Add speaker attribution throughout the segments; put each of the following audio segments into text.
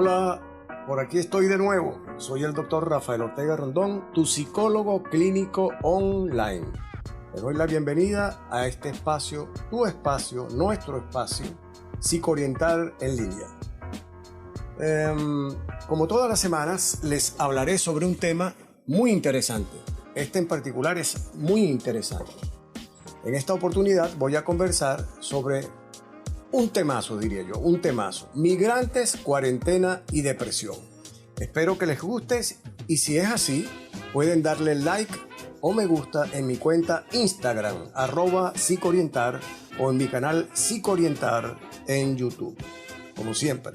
Speaker 1: Hola, por aquí estoy de nuevo. Soy el doctor Rafael Ortega Rondón, tu psicólogo clínico online. Te doy la bienvenida a este espacio, tu espacio, nuestro espacio, Psicoorientar en línea. Como todas las semanas, les hablaré sobre un tema muy interesante. Este en particular es muy interesante. En esta oportunidad voy a conversar sobre un temazo, diría yo, un temazo. Migrantes, cuarentena y depresión. Espero que les guste y si es así, pueden darle like o me gusta en mi cuenta Instagram, @psicoorientar, o en mi canal Psicoorientar en YouTube. Como siempre,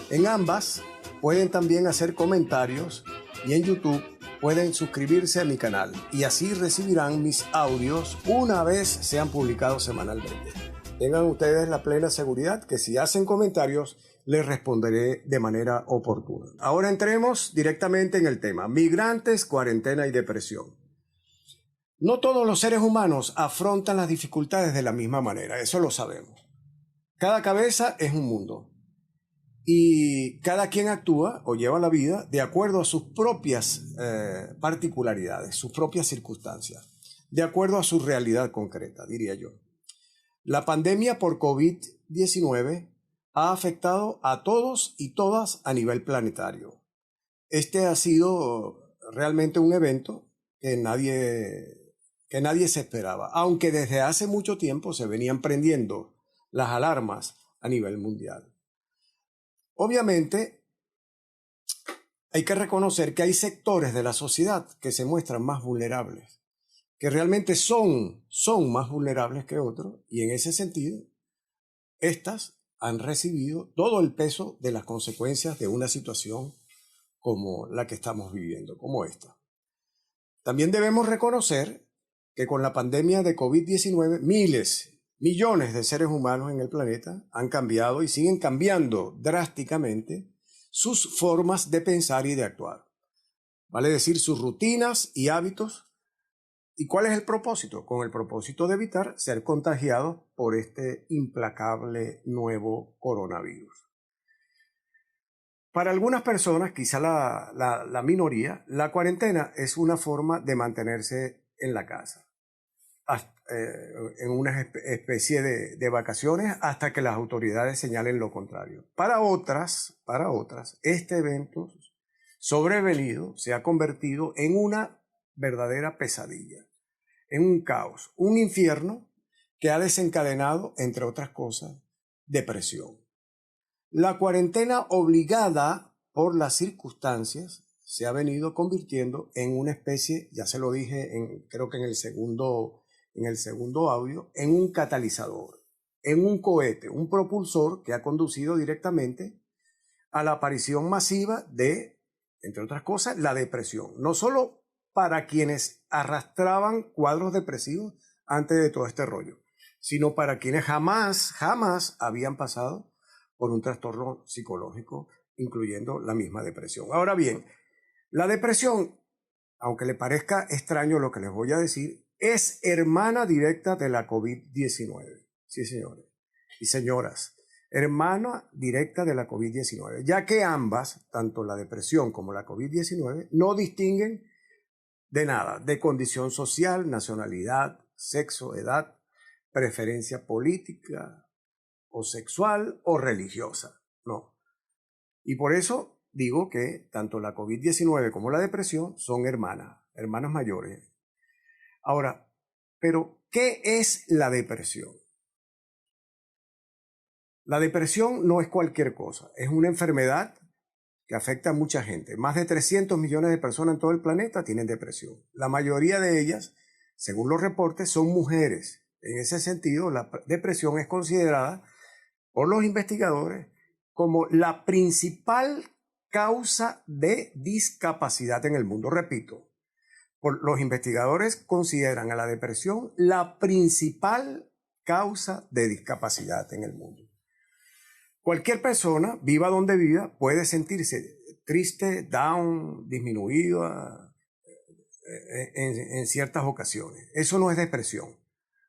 Speaker 1: en ambas pueden también hacer comentarios y en YouTube pueden suscribirse a mi canal y así recibirán mis audios una vez sean publicados semanalmente. Tengan ustedes la plena seguridad que si hacen comentarios, les responderé de manera oportuna. Ahora entremos directamente en el tema. Migrantes, cuarentena y depresión. No todos los seres humanos afrontan las dificultades de la misma manera, eso lo sabemos. Cada cabeza es un mundo y cada quien actúa o lleva la vida de acuerdo a sus propias particularidades, sus propias circunstancias, de acuerdo a su realidad concreta, diría yo. La pandemia por COVID-19 ha afectado a todos y todas a nivel planetario. Este ha sido realmente un evento que nadie se esperaba, aunque desde hace mucho tiempo se venían prendiendo las alarmas a nivel mundial. Obviamente, hay que reconocer que hay sectores de la sociedad que se muestran más vulnerables, que realmente son más vulnerables que otros, y en ese sentido, estas han recibido todo el peso de las consecuencias de una situación como la que estamos viviendo, como esta. También debemos reconocer que con la pandemia de COVID-19, millones de seres humanos en el planeta han cambiado y siguen cambiando drásticamente sus formas de pensar y de actuar. Vale decir, sus rutinas y hábitos. ¿Y cuál es el propósito? Con el propósito de evitar ser contagiados por este implacable nuevo coronavirus. Para algunas personas, quizá la minoría, la cuarentena es una forma de mantenerse en la casa, en una especie de vacaciones hasta que las autoridades señalen lo contrario. Para otras, este evento sobrevenido se ha convertido en una verdadera pesadilla, en un caos, un infierno que ha desencadenado, entre otras cosas, depresión. La cuarentena obligada por las circunstancias se ha venido convirtiendo en una especie, ya se lo dije creo que en el segundo audio, en un catalizador, en un cohete, un propulsor que ha conducido directamente a la aparición masiva de, entre otras cosas, la depresión. No solo para quienes arrastraban cuadros depresivos antes de todo este rollo, sino para quienes jamás habían pasado por un trastorno psicológico, incluyendo la misma depresión. Ahora bien, la depresión, aunque le parezca extraño lo que les voy a decir, es hermana directa de la COVID-19. Sí, señores y señoras, hermana directa de la COVID-19, ya que ambas, tanto la depresión como la COVID-19, no distinguen de nada, de condición social, nacionalidad, sexo, edad, preferencia política o sexual o religiosa, no. Y por eso digo que tanto la COVID-19 como la depresión son hermanas mayores. Ahora, ¿pero qué es la depresión? La depresión no es cualquier cosa, es una enfermedad que afecta a mucha gente. Más de 300 millones de personas en todo el planeta tienen depresión. La mayoría de ellas, según los reportes, son mujeres. En ese sentido, la depresión es considerada por los investigadores como la principal causa de discapacidad en el mundo. Repito, los investigadores consideran a la depresión la principal causa de discapacidad en el mundo. Cualquier persona, viva donde viva, puede sentirse triste, down, disminuida en ciertas ocasiones. Eso no es depresión.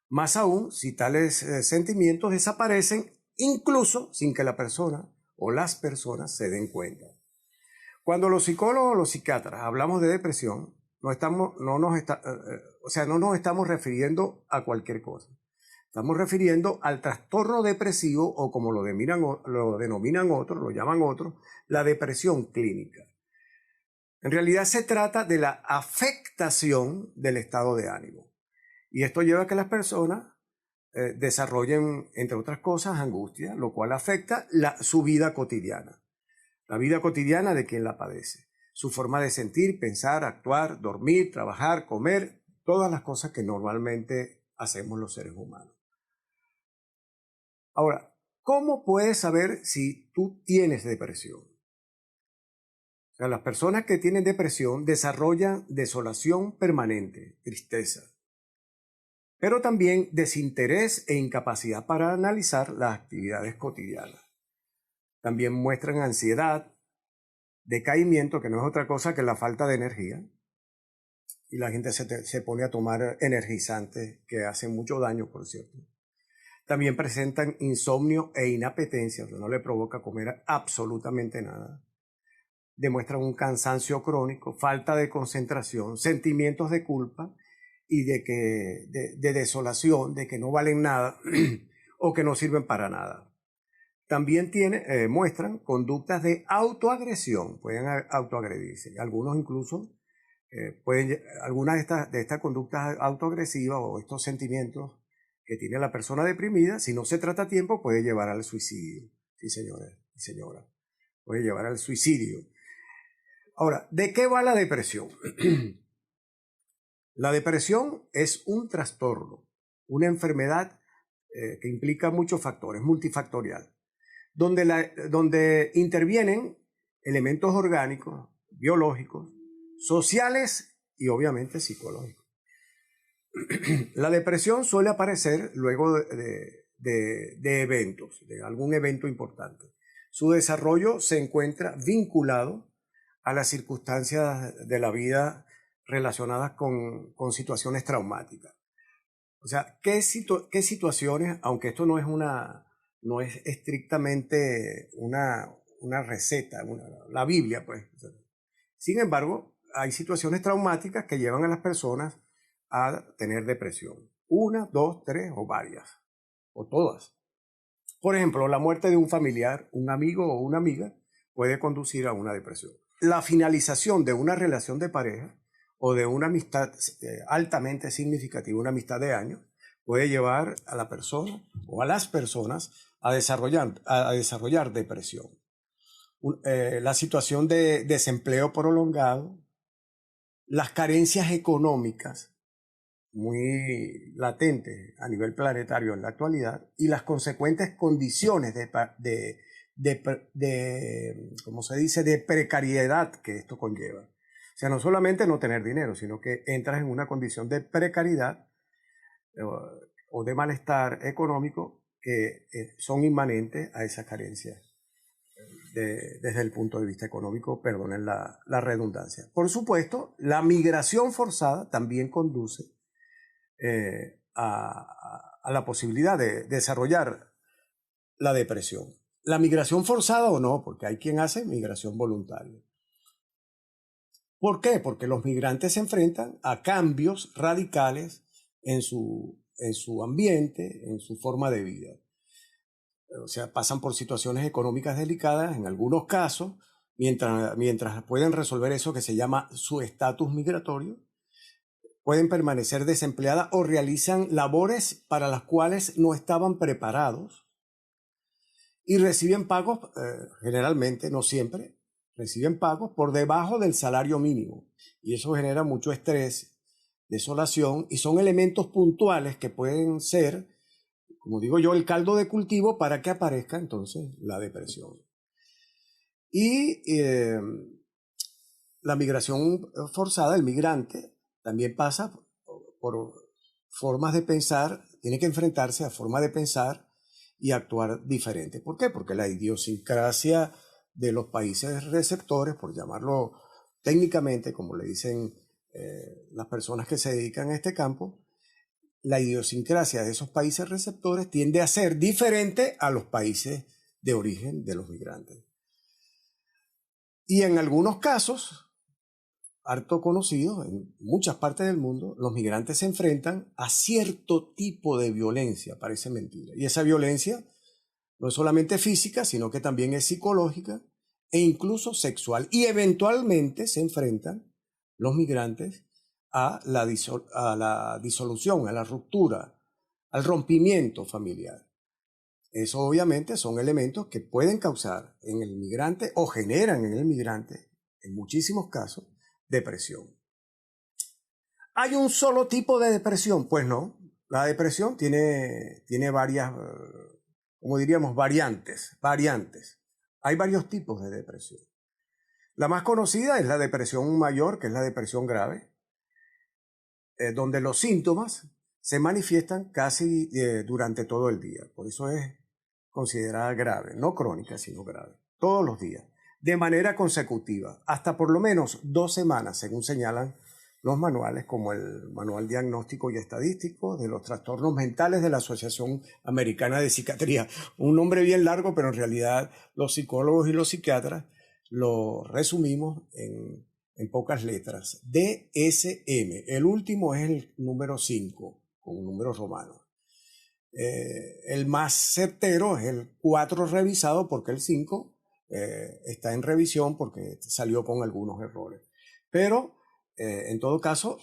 Speaker 1: Más aún, si tales sentimientos desaparecen incluso sin que la persona o las personas se den cuenta. Cuando los psicólogos o los psiquiatras hablamos de depresión, no nos estamos refiriendo a cualquier cosa. Estamos refiriendo al trastorno depresivo o como lo denominan otros, lo llaman otros, la depresión clínica. En realidad se trata de la afectación del estado de ánimo. Y esto lleva a que las personas desarrollen, entre otras cosas, angustia, lo cual afecta su vida cotidiana. La vida cotidiana de quien la padece. Su forma de sentir, pensar, actuar, dormir, trabajar, comer, todas las cosas que normalmente hacemos los seres humanos. Ahora, ¿cómo puedes saber si tú tienes depresión? O sea, las personas que tienen depresión desarrollan desolación permanente, tristeza, pero también desinterés e incapacidad para analizar las actividades cotidianas. También muestran ansiedad, decaimiento, que no es otra cosa que la falta de energía, y la gente se pone a tomar energizantes que hacen mucho daño, por cierto. También presentan insomnio e inapetencia, que no le provoca comer absolutamente nada. Demuestran un cansancio crónico, falta de concentración, sentimientos de culpa y de desolación, de que no valen nada o que no sirven para nada. También muestran conductas de autoagresión, pueden autoagredirse. Algunos incluso algunas de estas conductas autoagresivas o estos sentimientos que tiene la persona deprimida, si no se trata a tiempo, puede llevar al suicidio. Sí, señores y señoras, puede llevar al suicidio. Ahora, ¿de qué va la depresión? La depresión es un trastorno, una enfermedad que implica muchos factores, multifactorial, donde intervienen elementos orgánicos, biológicos, sociales y obviamente psicológicos. La depresión suele aparecer luego de eventos, de algún evento importante. Su desarrollo se encuentra vinculado a las circunstancias de la vida relacionadas con situaciones traumáticas. O sea, ¿qué situaciones, aunque esto no es estrictamente una receta, la Biblia, pues? Sin embargo, hay situaciones traumáticas que llevan a las personas a tener depresión. Una, dos, tres o varias, o todas. Por ejemplo, la muerte de un familiar, un amigo o una amiga puede conducir a una depresión. La finalización de una relación de pareja o de una amistad altamente significativa, una amistad de años, puede llevar a la persona o a las personas a desarrollar depresión. La situación de desempleo prolongado, las carencias económicas muy latentes a nivel planetario en la actualidad y las consecuentes condiciones ¿cómo se dice?, de precariedad que esto conlleva. O sea, no solamente no tener dinero, sino que entras en una condición de precariedad o de malestar económico que son inmanentes a esas carencias desde el punto de vista económico, perdonen la redundancia. Por supuesto, la migración forzada también conduce a la posibilidad de desarrollar la depresión. La migración forzada o no, porque hay quien hace migración voluntaria. ¿Por qué? Porque los migrantes se enfrentan a cambios radicales en su ambiente, en su forma de vida. O sea, pasan por situaciones económicas delicadas en algunos casos, mientras pueden resolver eso que se llama su estatus migratorio, pueden permanecer desempleadas o realizan labores para las cuales no estaban preparados y reciben pagos, generalmente, no siempre, reciben pagos por debajo del salario mínimo. Y eso genera mucho estrés, desolación, y son elementos puntuales que pueden ser, como digo yo, el caldo de cultivo para que aparezca entonces la depresión. Y la migración forzada, el migrante, también pasa por formas de pensar, tiene que enfrentarse a formas de pensar y actuar diferente. ¿Por qué? Porque la idiosincrasia de los países receptores, por llamarlo técnicamente, como le dicen las personas que se dedican a este campo, la idiosincrasia de esos países receptores tiende a ser diferente a los países de origen de los migrantes. Y en algunos casos, harto conocidos, en muchas partes del mundo, los migrantes se enfrentan a cierto tipo de violencia, parece mentira. Y esa violencia no es solamente física, sino que también es psicológica e incluso sexual. Y eventualmente se enfrentan los migrantes a la disolución, a la ruptura, al rompimiento familiar. Eso obviamente son elementos que pueden causar en el migrante o generan en el migrante, en muchísimos casos, depresión. ¿Hay un solo tipo de depresión? Pues no. La depresión tiene varias, como diríamos, variantes. Hay varios tipos de depresión. La más conocida es la depresión mayor, que es la depresión grave, donde los síntomas se manifiestan casi durante todo el día. Por eso es considerada grave, no crónica, sino grave, todos los días, de manera consecutiva, hasta por lo menos 2 semanas, según señalan los manuales, como el Manual Diagnóstico y Estadístico de los Trastornos Mentales de la Asociación Americana de Psiquiatría. Un nombre bien largo, pero en realidad los psicólogos y los psiquiatras lo resumimos en pocas letras. DSM. El último es el número 5, con un número romano. El más certero es el 4 revisado, porque el 5 está en revisión porque salió con algunos errores. Pero en todo caso,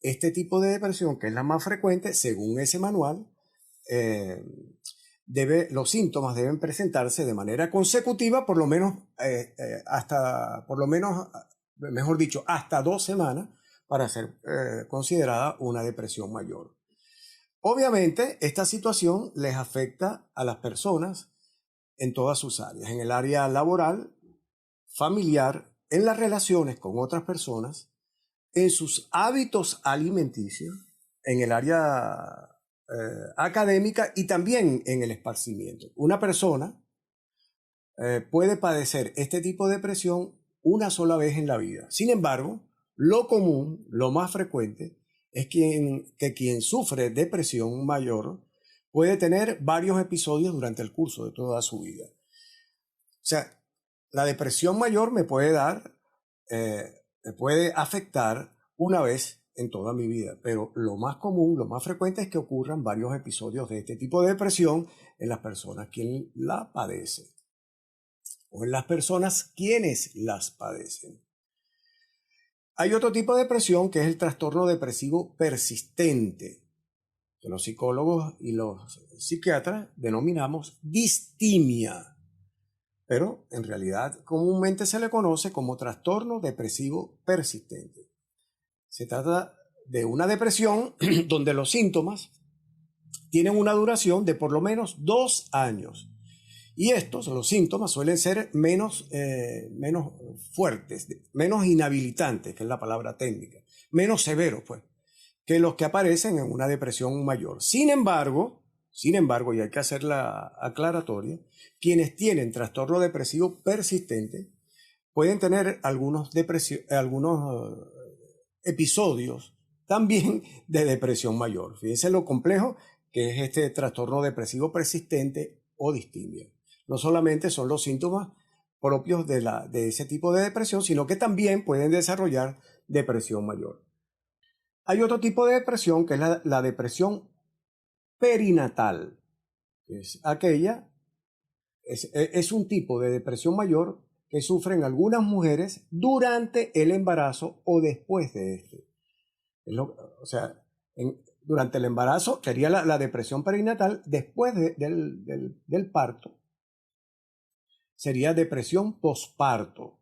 Speaker 1: este tipo de depresión, que es la más frecuente, según ese manual, los síntomas deben presentarse de manera consecutiva, por lo menos hasta 2 semanas, para ser considerada una depresión mayor. Obviamente, esta situación les afecta a las personas en todas sus áreas, en el área laboral, familiar, en las relaciones con otras personas, en sus hábitos alimenticios, en el área académica y también en el esparcimiento. Una persona puede padecer este tipo de depresión una sola vez en la vida. Sin embargo, lo común, lo más frecuente, es que quien sufre depresión mayor puede tener varios episodios durante el curso de toda su vida. O sea, la depresión mayor me puede afectar una vez en toda mi vida, pero lo más común, lo más frecuente es que ocurran varios episodios de este tipo de depresión en las personas quienes la padecen o en las personas quienes las padecen. Hay otro tipo de depresión que es el trastorno depresivo persistente, que los psicólogos y los psiquiatras denominamos distimia, pero en realidad comúnmente se le conoce como trastorno depresivo persistente. Se trata de una depresión donde los síntomas tienen una duración de por lo menos 2 años. Y los síntomas suelen ser menos fuertes, menos inhabilitantes, que es la palabra técnica, menos severos, pues, que los que aparecen en una depresión mayor. Sin embargo, y hay que hacer la aclaratoria, quienes tienen trastorno depresivo persistente pueden tener algunos episodios también de depresión mayor. Fíjense lo complejo que es este trastorno depresivo persistente o distimia. No solamente son los síntomas propios de ese tipo de depresión, sino que también pueden desarrollar depresión mayor. Hay otro tipo de depresión que es la depresión perinatal. Es un tipo de depresión mayor que sufren algunas mujeres durante el embarazo o después de este. Durante el embarazo sería la depresión perinatal, después del parto sería depresión posparto,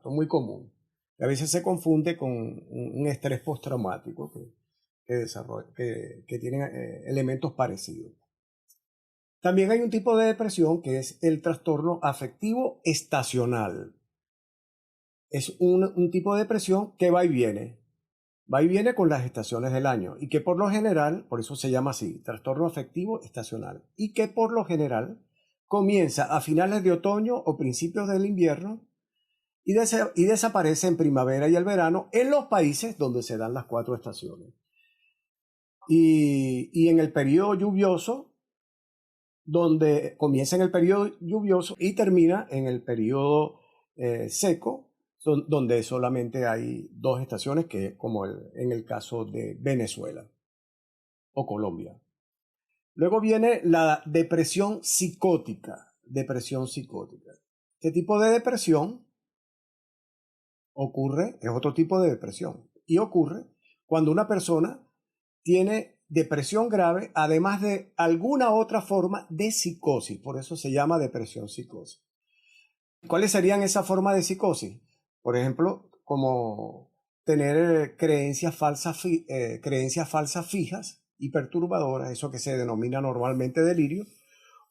Speaker 1: muy común. A veces se confunde con un estrés postraumático que tienen elementos parecidos. También hay un tipo de depresión que es el trastorno afectivo estacional. Es un tipo de depresión que va y viene con las estaciones del año y que por lo general, por eso se llama así, trastorno afectivo estacional, y que por lo general comienza a finales de otoño o principios del invierno y desaparece en primavera y el verano en los países donde se dan las 4 estaciones. Y en el periodo lluvioso donde comienza en el periodo lluvioso y termina en el periodo seco, donde solamente hay 2 estaciones, que como en el caso de Venezuela o Colombia. Luego viene la depresión psicótica. Depresión psicótica. Este tipo de depresión ocurre, es otro tipo de depresión, y ocurre cuando una persona tiene depresión grave, además de alguna otra forma de psicosis. Por eso se llama depresión psicosis. ¿Cuáles serían esas formas de psicosis? Por ejemplo, como tener creencias falsas fijas y perturbadoras, eso que se denomina normalmente delirio,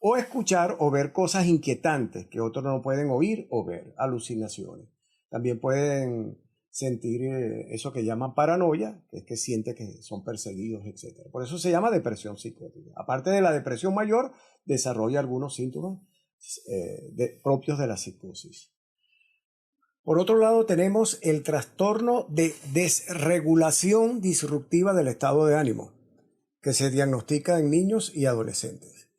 Speaker 1: o escuchar o ver cosas inquietantes que otros no pueden oír o ver, alucinaciones. También pueden sentir eso que llaman paranoia, que es que sienten que son perseguidos, etc. Por eso se llama depresión psicótica. Aparte de la depresión mayor, desarrolla algunos síntomas propios de la psicosis. Por otro lado, tenemos el trastorno de desregulación disruptiva del estado de ánimo, que se diagnostica en niños y adolescentes.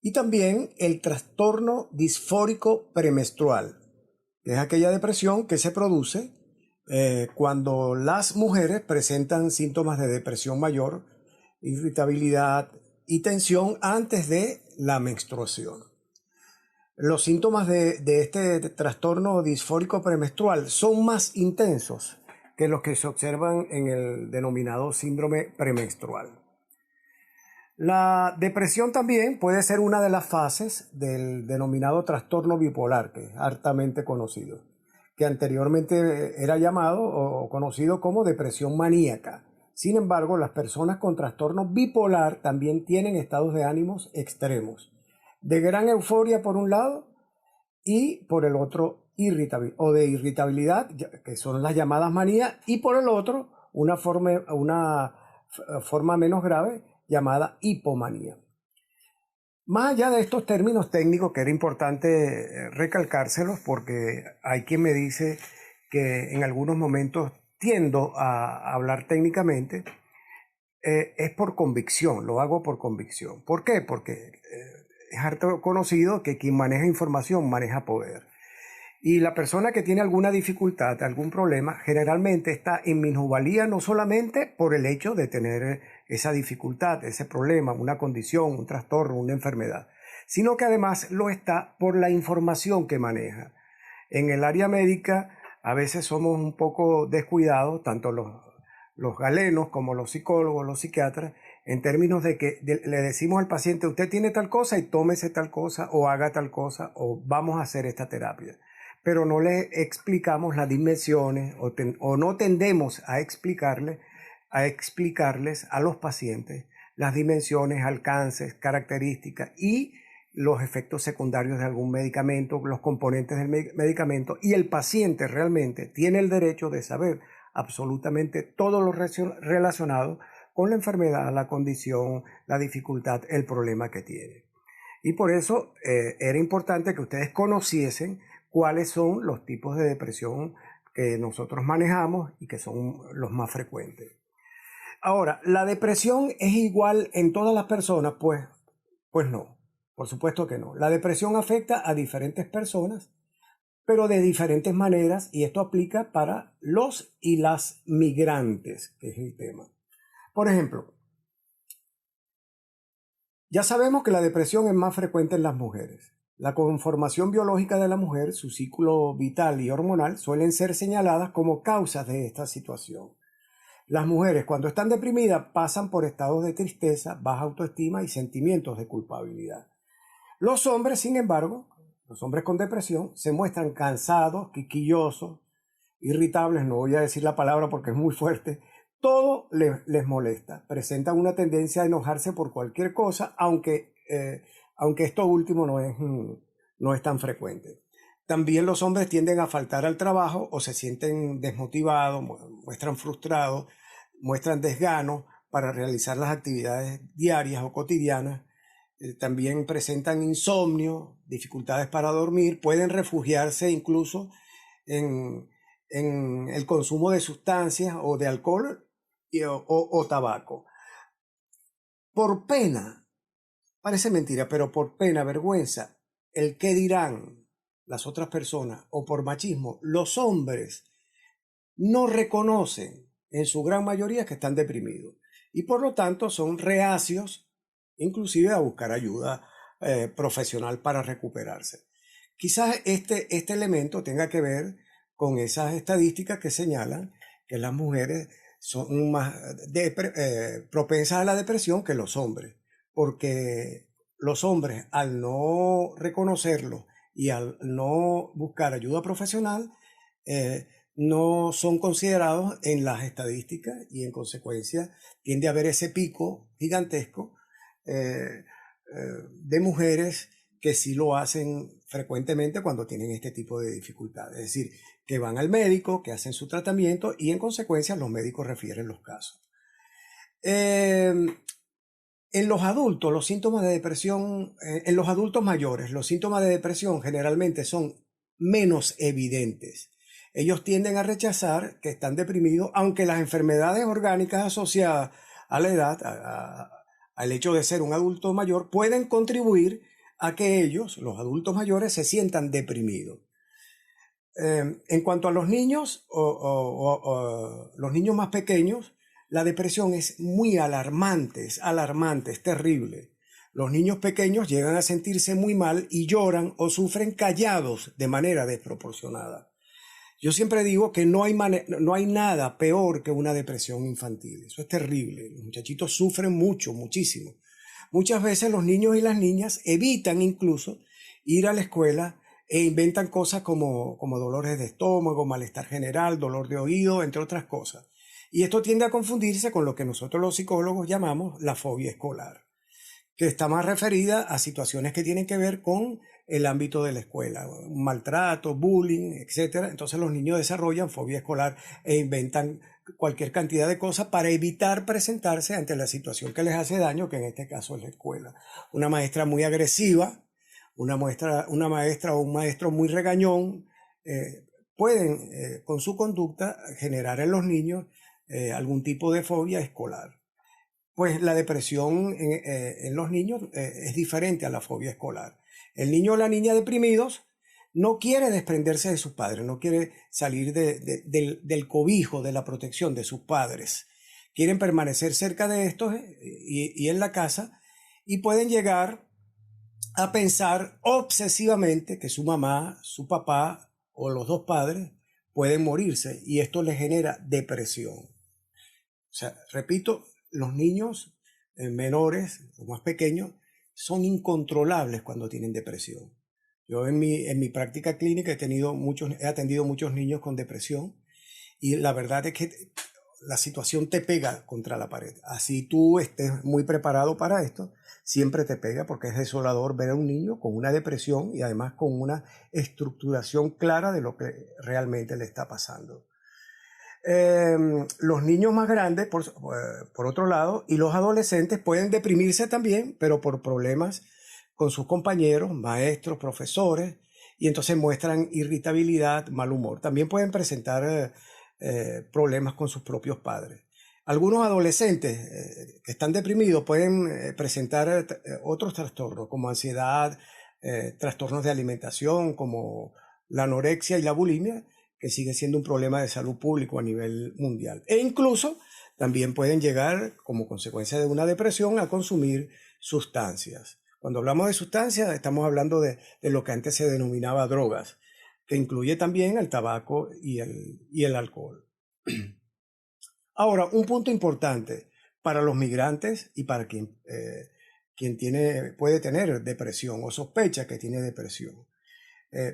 Speaker 1: Y también el trastorno disfórico premenstrual, que es aquella depresión que se produce cuando las mujeres presentan síntomas de depresión mayor, irritabilidad y tensión antes de la menstruación. Los síntomas de este trastorno disfórico premenstrual son más intensos que los que se observan en el denominado síndrome premenstrual. La depresión también puede ser una de las fases del denominado trastorno bipolar, que es hartamente conocido, que anteriormente era llamado o conocido como depresión maníaca. Sin embargo, las personas con trastorno bipolar también tienen estados de ánimos extremos, de gran euforia por un lado y por el otro de irritabilidad, que son las llamadas manías, y por el otro una forma menos grave llamada hipomanía. Más allá de estos términos técnicos, que era importante recalcárselos, porque hay quien me dice que en algunos momentos tiendo a hablar técnicamente, es por convicción, lo hago por convicción. ¿Por qué? Porque es harto conocido que quien maneja información maneja poder. Y la persona que tiene alguna dificultad, algún problema, generalmente está en minusvalía no solamente por el hecho de tener esa dificultad, ese problema, una condición, un trastorno, una enfermedad, sino que además lo está por la información que maneja. En el área médica a veces somos un poco descuidados, tanto los galenos como los psicólogos, los psiquiatras, en términos de que le decimos al paciente: usted tiene tal cosa y tómese tal cosa, o haga tal cosa, o vamos a hacer esta terapia. Pero no le explicamos las dimensiones o no tendemos a explicarles a los pacientes las dimensiones, alcances, características y los efectos secundarios de algún medicamento, los componentes del medicamento, y el paciente realmente tiene el derecho de saber absolutamente todo lo relacionado con la enfermedad, la condición, la dificultad, el problema que tiene. Y por eso era importante que ustedes conociesen cuáles son los tipos de depresión que nosotros manejamos y que son los más frecuentes. Ahora, ¿la depresión es igual en todas las personas? Pues no, por supuesto que no. La depresión afecta a diferentes personas, pero de diferentes maneras, y esto aplica para los y las migrantes, que es el tema. Por ejemplo, ya sabemos que la depresión es más frecuente en las mujeres. La conformación biológica de la mujer, su ciclo vital y hormonal, suelen ser señaladas como causas de esta situación. Las mujeres, cuando están deprimidas, pasan por estados de tristeza, baja autoestima y sentimientos de culpabilidad. Los hombres, sin embargo, los hombres con depresión, se muestran cansados, quisquillosos, irritables, no voy a decir la palabra porque es muy fuerte. Todo les molesta, presentan una tendencia a enojarse por cualquier cosa, aunque esto último no es tan frecuente. También los hombres tienden a faltar al trabajo o se sienten desmotivados, muestran frustrados, muestran desgano para realizar las actividades diarias o cotidianas. También presentan insomnio, dificultades para dormir, pueden refugiarse incluso en el consumo de sustancias o de alcohol o tabaco. Por pena parece mentira, pero por pena, vergüenza, el qué dirán las otras personas o por machismo, los hombres no reconocen en su gran mayoría que están deprimidos y por lo tanto son reacios inclusive a buscar ayuda profesional para recuperarse. Quizás este elemento tenga que ver con esas estadísticas que señalan que las mujeres son más propensas a la depresión que los hombres, porque los hombres al no reconocerlo y al no buscar ayuda profesional, no son considerados en las estadísticas y en consecuencia tiende a haber ese pico gigantesco de mujeres que sí lo hacen frecuentemente cuando tienen este tipo de dificultades. Es decir, que van al médico, que hacen su tratamiento y en consecuencia los médicos refieren los casos. En los adultos, los síntomas de depresión, en los adultos mayores, los síntomas de depresión generalmente son menos evidentes. Ellos tienden a rechazar que están deprimidos, aunque las enfermedades orgánicas asociadas a la edad, al hecho de ser un adulto mayor, pueden contribuir a que ellos, los adultos mayores, se sientan deprimidos. En cuanto a los niños los niños más pequeños, la depresión es muy alarmante, es terrible. Los niños pequeños llegan a sentirse muy mal y lloran o sufren callados de manera desproporcionada. Yo siempre digo que no hay nada peor que una depresión infantil. Eso es terrible. Los muchachitos sufren mucho, muchísimo. Muchas veces los niños y las niñas evitan incluso ir a la escuela e inventan cosas como dolores de estómago, malestar general, dolor de oído, entre otras cosas. Y esto tiende a confundirse con lo que nosotros los psicólogos llamamos la fobia escolar, que está más referida a situaciones que tienen que ver con el ámbito de la escuela, maltrato, bullying, etc. Entonces los niños desarrollan fobia escolar e inventan cualquier cantidad de cosas para evitar presentarse ante la situación que les hace daño, que en este caso es la escuela. Una maestra muy agresiva, una maestra o un maestro muy regañón, pueden con su conducta generar en los niños algún tipo de fobia escolar. Pues la depresión en los niños es diferente a la fobia escolar. El niño o la niña deprimidos no quiere desprenderse de sus padres, no quiere salir del cobijo, de la protección de sus padres. Quieren permanecer cerca de estos y en la casa, y pueden llegar a pensar obsesivamente que su mamá, su papá o los dos padres pueden morirse, y esto les genera depresión. O sea, repito, los niños menores o más pequeños son incontrolables cuando tienen depresión. Yo en mi práctica clínica he atendido muchos niños con depresión, y la verdad es que la situación te pega contra la pared. Así tú estés muy preparado para esto, siempre te pega, porque es desolador ver a un niño con una depresión y además con una estructuración clara de lo que realmente le está pasando. Los niños más grandes, por otro lado, y los adolescentes pueden deprimirse también, pero por problemas con sus compañeros, maestros, profesores, y entonces muestran irritabilidad, mal humor. También pueden presentar problemas con sus propios padres. Algunos adolescentes que están deprimidos pueden presentar otros trastornos como ansiedad, trastornos de alimentación como la anorexia y la bulimia, que sigue siendo un problema de salud pública a nivel mundial. E incluso también pueden llegar, como consecuencia de una depresión, a consumir sustancias. Cuando hablamos de sustancias, estamos hablando de lo que antes se denominaba drogas, que incluye también el tabaco y el alcohol. Ahora, un punto importante para los migrantes y para quien puede tener depresión o sospecha que tiene depresión.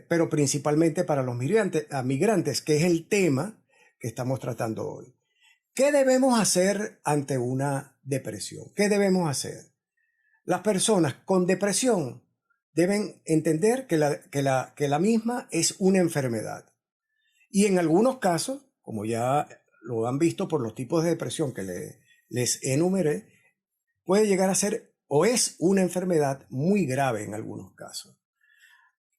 Speaker 1: Pero principalmente para los migrantes, que es el tema que estamos tratando hoy. ¿Qué debemos hacer ante una depresión? ¿Qué debemos hacer? Las personas con depresión deben entender que la misma es una enfermedad. Y en algunos casos, como ya lo han visto por los tipos de depresión que les enumeré, puede llegar a ser o es una enfermedad muy grave en algunos casos.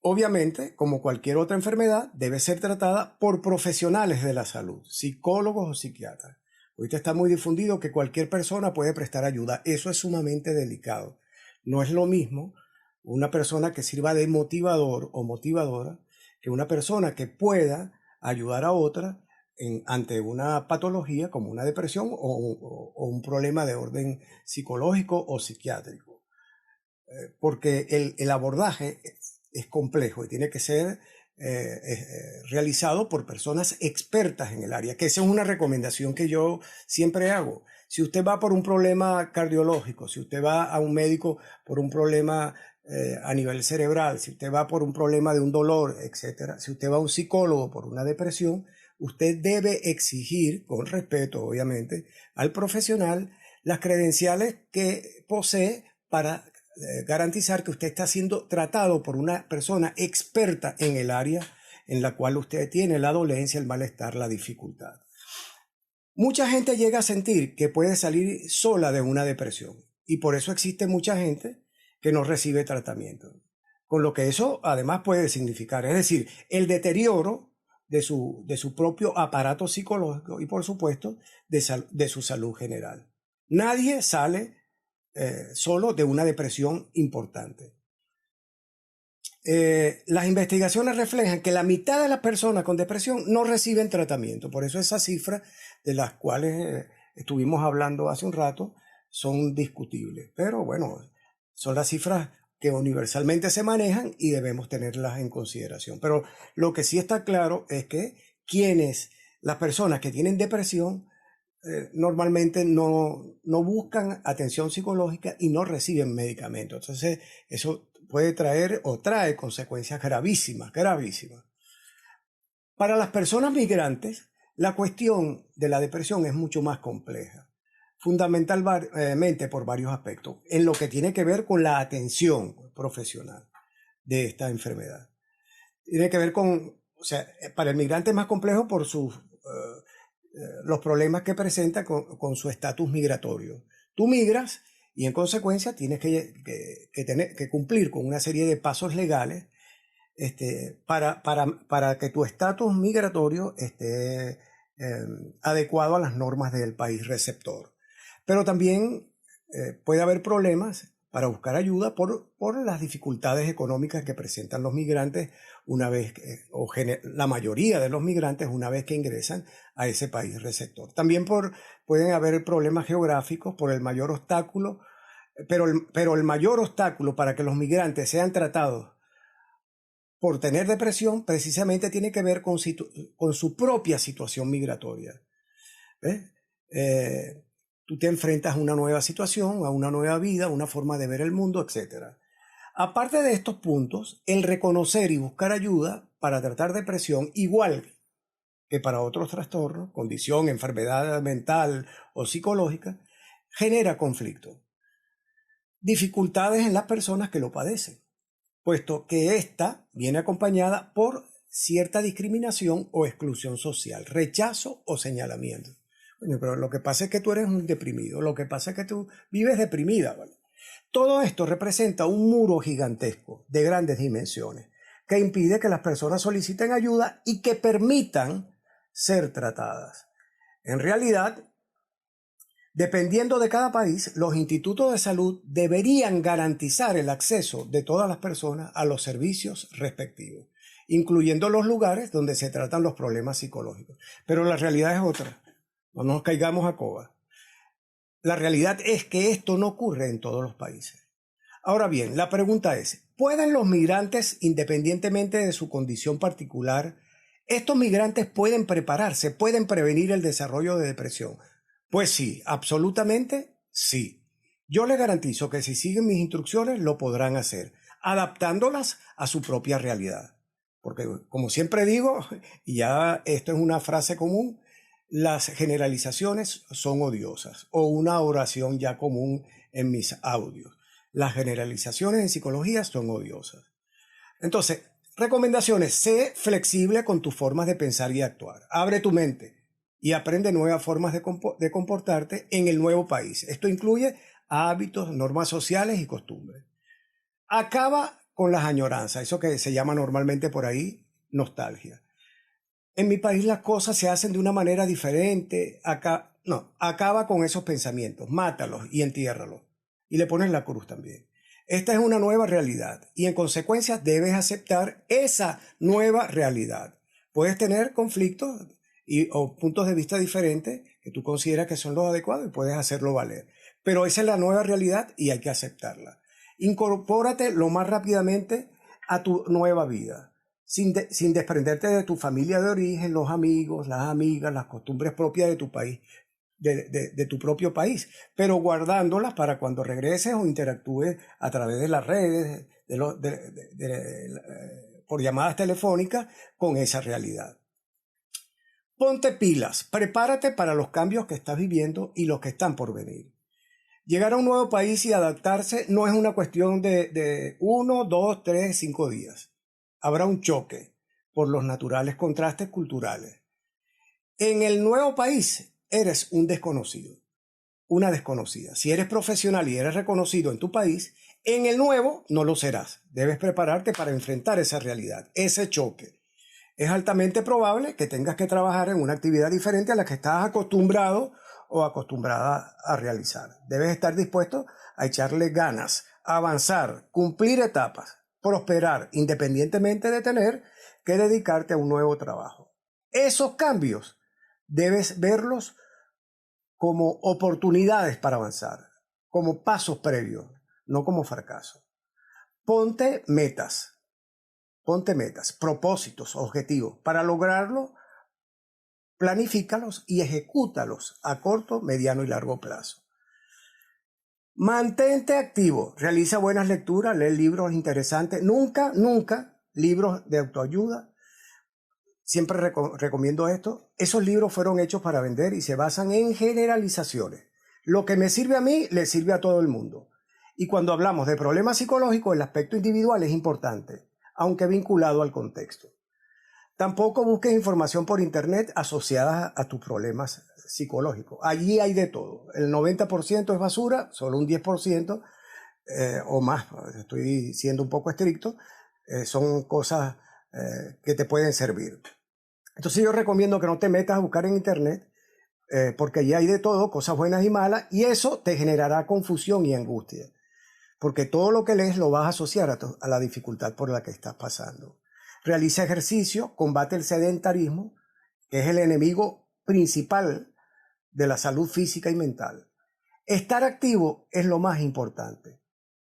Speaker 1: Obviamente, como cualquier otra enfermedad, debe ser tratada por profesionales de la salud, psicólogos o psiquiatras. Ahorita está muy difundido que cualquier persona puede prestar ayuda. Eso es sumamente delicado. No es lo mismo una persona que sirva de motivador o motivadora que una persona que pueda ayudar a otra ante una patología como una depresión o un problema de orden psicológico o psiquiátrico. Porque el abordaje es complejo y tiene que ser realizado por personas expertas en el área, que esa es una recomendación que yo siempre hago. Si usted va por un problema cardiológico, si usted va a un médico por un problema a nivel cerebral, si usted va por un problema de un dolor, etcétera, si usted va a un psicólogo por una depresión, usted debe exigir, con respeto obviamente, al profesional las credenciales que posee para garantizar que usted está siendo tratado por una persona experta en el área en la cual usted tiene la dolencia, el malestar, la dificultad. Mucha gente llega a sentir que puede salir sola de una depresión y por eso existe mucha gente que no recibe tratamiento, con lo que eso además puede significar, es decir, el deterioro de su propio aparato psicológico y por supuesto de su salud general. Nadie sale solo de una depresión importante. Las investigaciones reflejan que la mitad de las personas con depresión no reciben tratamiento. Por eso esas cifras de las cuales estuvimos hablando hace un rato son discutibles. Pero bueno, son las cifras que universalmente se manejan y debemos tenerlas en consideración. Pero lo que sí está claro es que las personas que tienen depresión normalmente no buscan atención psicológica y no reciben medicamentos. Entonces, eso puede traer o trae consecuencias gravísimas, gravísimas. Para las personas migrantes, la cuestión de la depresión es mucho más compleja, fundamentalmente por varios aspectos, en lo que tiene que ver con la atención profesional de esta enfermedad. Tiene que ver para el migrante es más complejo por los problemas que presenta con su estatus migratorio. Tú migras y en consecuencia tienes que cumplir con una serie de pasos legales para que tu estatus migratorio esté adecuado a las normas del país receptor. Pero también puede haber problemas para buscar ayuda por las dificultades económicas que presentan los migrantes la mayoría de los migrantes una vez que ingresan a ese país receptor. También pueden haber problemas geográficos por el mayor obstáculo, pero el mayor obstáculo para que los migrantes sean tratados por tener depresión precisamente tiene que ver con su propia situación migratoria. ¿Ves? Tú te enfrentas a una nueva situación, a una nueva vida, a una forma de ver el mundo, etc. Aparte de estos puntos, el reconocer y buscar ayuda para tratar depresión, igual que para otros trastornos, condición, enfermedad mental o psicológica, genera conflicto, dificultades en las personas que lo padecen, puesto que ésta viene acompañada por cierta discriminación o exclusión social, rechazo o señalamiento. Bueno, pero lo que pasa es que tú eres un deprimido, lo que pasa es que tú vives deprimida, ¿vale? Todo esto representa un muro gigantesco de grandes dimensiones que impide que las personas soliciten ayuda y que permitan ser tratadas. En realidad, dependiendo de cada país, los institutos de salud deberían garantizar el acceso de todas las personas a los servicios respectivos, incluyendo los lugares donde se tratan los problemas psicológicos. Pero la realidad es otra. No nos caigamos a coba. La realidad es que esto no ocurre en todos los países. Ahora bien, la pregunta es, ¿pueden los migrantes, independientemente de su condición particular, estos migrantes pueden prepararse, pueden prevenir el desarrollo de depresión? Pues sí, absolutamente sí. Yo les garantizo que si siguen mis instrucciones lo podrán hacer, adaptándolas a su propia realidad. Porque, como siempre digo, y ya esto es una frase común, las generalizaciones son odiosas, o una oración ya común en mis audios. Las generalizaciones en psicología son odiosas. Entonces, recomendaciones: sé flexible con tus formas de pensar y actuar. Abre tu mente y aprende nuevas formas de comportarte en el nuevo país. Esto incluye hábitos, normas sociales y costumbres. Acaba con las añoranzas, eso que se llama normalmente por ahí nostalgia. En mi país las cosas se hacen de una manera diferente. Acaba con esos pensamientos, mátalos y entiérralos. Y le pones la cruz también. Esta es una nueva realidad y en consecuencia debes aceptar esa nueva realidad. Puedes tener conflictos o puntos de vista diferentes que tú consideras que son los adecuados y puedes hacerlo valer. Pero esa es la nueva realidad y hay que aceptarla. Incorpórate lo más rápidamente a tu nueva vida, sin desprenderte de tu familia de origen, los amigos, las amigas, las costumbres propias de tu país, de tu propio país, pero guardándolas para cuando regreses o interactúes a través de las redes, por llamadas telefónicas con esa realidad. Ponte pilas, prepárate para los cambios que estás viviendo y los que están por venir. Llegar a un nuevo país y adaptarse no es una cuestión de 1, 2, 3, 5 días. Habrá un choque por los naturales contrastes culturales. En el nuevo país eres un desconocido, una desconocida. Si eres profesional y eres reconocido en tu país, en el nuevo no lo serás. Debes prepararte para enfrentar esa realidad, ese choque. Es altamente probable que tengas que trabajar en una actividad diferente a la que estás acostumbrado o acostumbrada a realizar. Debes estar dispuesto a echarle ganas, a avanzar, cumplir etapas, prosperar, independientemente de tener que dedicarte a un nuevo trabajo. Esos cambios debes verlos como oportunidades para avanzar, como pasos previos, no como fracasos. Ponte metas, propósitos, objetivos. Para lograrlo, planifícalos y ejecútalos a corto, mediano y largo plazo. Mantente activo, realiza buenas lecturas, lee libros interesantes. Nunca libros de autoayuda. Siempre recomiendo esto. Esos libros fueron hechos para vender y se basan en generalizaciones. Lo que me sirve a mí, le sirve a todo el mundo. Y cuando hablamos de problemas psicológicos, el aspecto individual es importante, aunque vinculado al contexto. Tampoco busques información por internet asociada a tus problemas psicológicos. Allí hay de todo. El 90% es basura, solo un 10% o más, estoy siendo un poco estricto, son cosas que te pueden servir. Entonces yo recomiendo que no te metas a buscar en internet porque allí hay de todo, cosas buenas y malas, y eso te generará confusión y angustia. Porque todo lo que lees lo vas a asociar a la dificultad por la que estás pasando. Realiza ejercicio, combate el sedentarismo, que es el enemigo principal de la salud física y mental. Estar activo es lo más importante.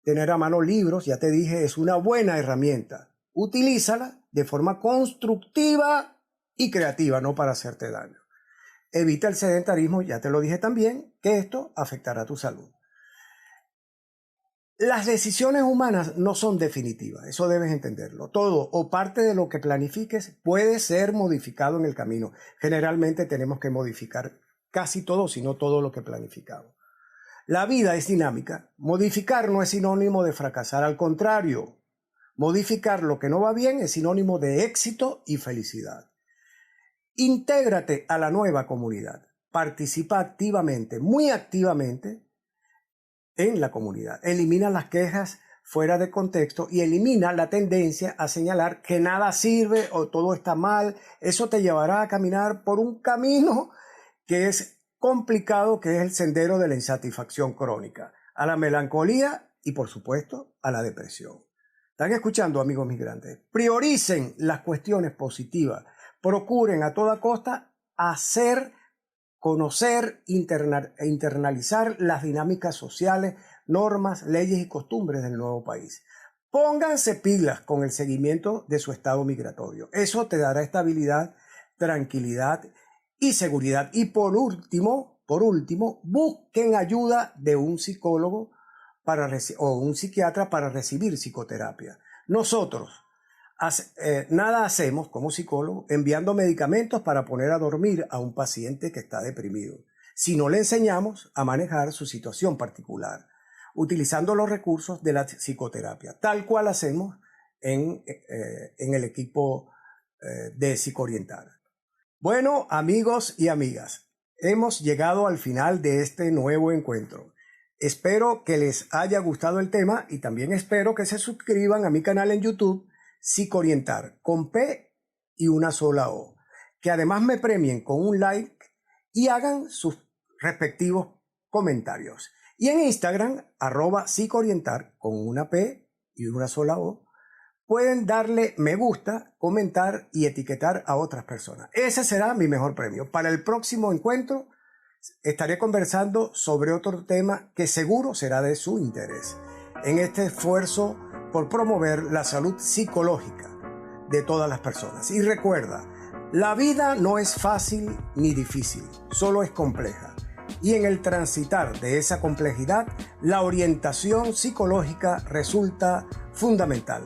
Speaker 1: Tener a mano libros, ya te dije, es una buena herramienta. Utilízala de forma constructiva y creativa, no para hacerte daño. Evita el sedentarismo, ya te lo dije también, que esto afectará tu salud. Las decisiones humanas no son definitivas, eso debes entenderlo. Todo o parte de lo que planifiques puede ser modificado en el camino. Generalmente tenemos que modificar casi todo, si no todo lo que planificamos. La vida es dinámica. Modificar no es sinónimo de fracasar, al contrario. Modificar lo que no va bien es sinónimo de éxito y felicidad. Intégrate a la nueva comunidad. Participa activamente, muy activamente, en la comunidad. Elimina las quejas fuera de contexto y elimina la tendencia a señalar que nada sirve o todo está mal. Eso te llevará a caminar por un camino que es complicado, que es el sendero de la insatisfacción crónica, a la melancolía y, por supuesto, a la depresión. ¿Están escuchando, amigos migrantes? Prioricen las cuestiones positivas. Procuren a toda costa conocer e internalizar las dinámicas sociales, normas, leyes y costumbres del nuevo país. Pónganse pilas con el seguimiento de su estado migratorio. Eso te dará estabilidad, tranquilidad y seguridad. Y por último, busquen ayuda de un psicólogo o un psiquiatra para recibir psicoterapia. Nosotros nada hacemos como psicólogo enviando medicamentos para poner a dormir a un paciente que está deprimido, si no le enseñamos a manejar su situación particular, utilizando los recursos de la psicoterapia, tal cual hacemos en el equipo de Psicoorientar. Bueno, amigos y amigas, hemos llegado al final de este nuevo encuentro. Espero que les haya gustado el tema y también espero que se suscriban a mi canal en YouTube, Psicoorientar, con P y una sola O. Que además me premien con un like y hagan sus respectivos comentarios. Y en Instagram, @psicoorientar, con una P y una sola O, pueden darle me gusta, comentar y etiquetar a otras personas. Ese será mi mejor premio. Para el próximo encuentro estaré conversando sobre otro tema que seguro será de su interés, en este esfuerzo por promover la salud psicológica de todas las personas. Y recuerda, la vida no es fácil ni difícil, solo es compleja. Y en el transitar de esa complejidad, la orientación psicológica resulta fundamental.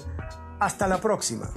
Speaker 1: Hasta la próxima.